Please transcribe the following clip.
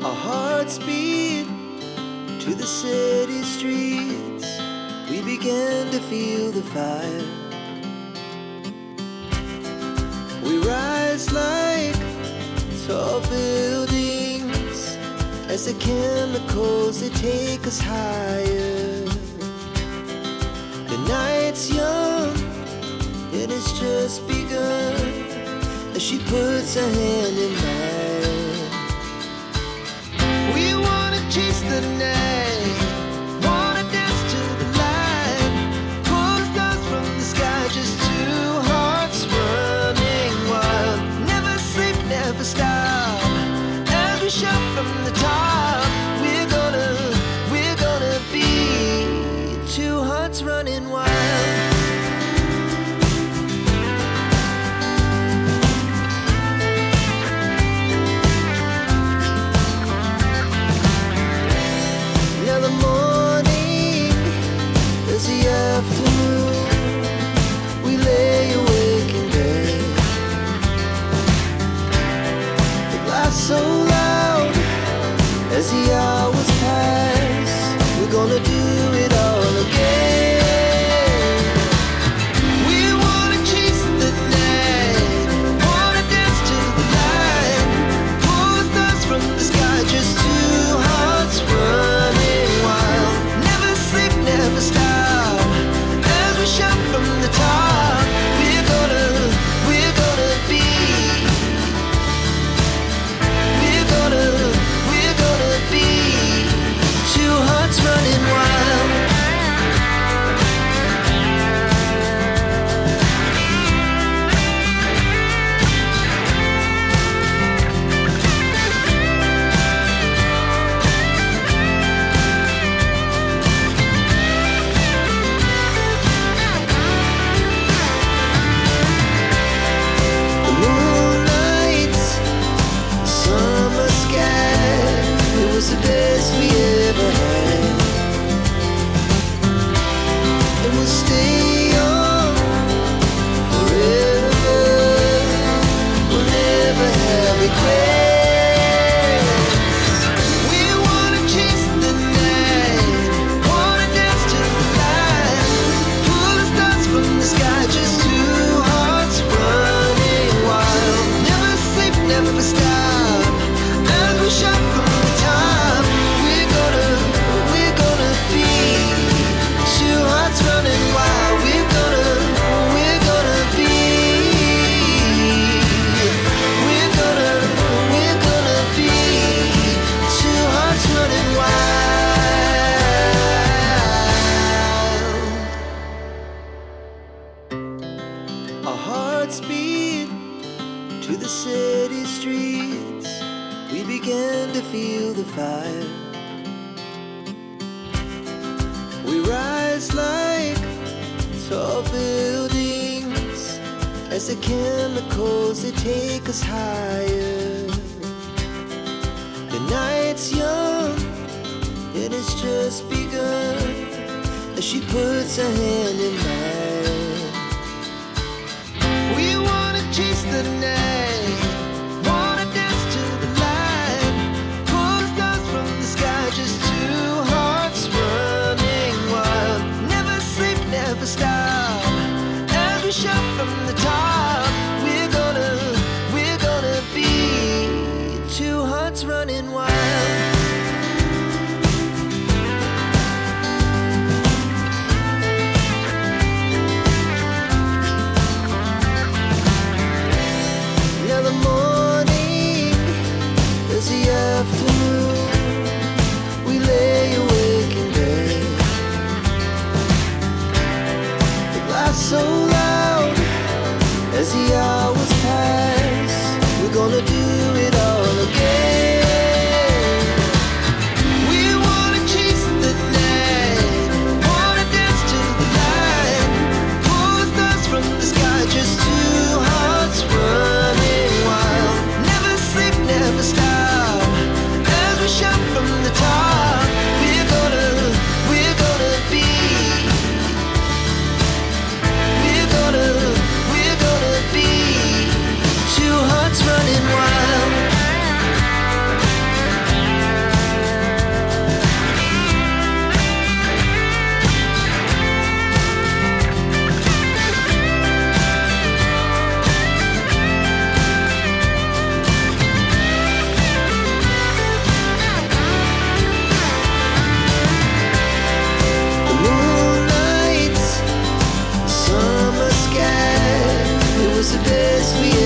Our hearts beat to the city streets. We began to feel the fire. We rise like tall buildings as the chemicals, they take us higher. The night's young and it's just begun as she puts her hand in mine. We wanna chase the night, wanna dance to the light, pull stars from the sky, just two hearts running wild. Never sleep, never stop, as we shout from the top. We're gonna be two hearts running wild. Now the morning is the afternoon. We lay awake in bed. The laugh so loud as the hours pass. We're gonna do it all again. We wanna chase the night, wanna dance to the light, pull stars from the sky, just two hearts running wild. Never sleep, never stop, as we shout from the top. We're gonna be, we're gonna be two hearts running wild. The moonlight, summer sky, it was the best we ever had. And we'll stay on forever. We'll never have regrets. We wanna chase the night, wanna dance to the light, pull the stars from the sky, just two hearts running wild. Never sleep, never stop, as we shout from the top. We're gonna be two hearts running wild. We're gonna be, we're gonna be two hearts running wild. Our hearts beat to the city streets. We began to feel the fire. We rise like tall buildings as the chemicals, they take us higher. The night's young and it's just begun as she puts her hand in mine. We wanna chase the night, wanna dance to the light, pull stars from the sky, just two hearts running wild. Never sleep, never stop, as we shout from the top. We're gonna be two hearts running wild. Now the morning is the afternoon. We lay awake in bed. The laugh so loud as the hours pass. We're gonna do it all again. We wanna chase the night, wanna dance to the light, pull stars from the sky, just two hearts running wild. Never sleep, never stop, as we shout from the top. We're gonna be, we're gonna be two hearts running wild. best we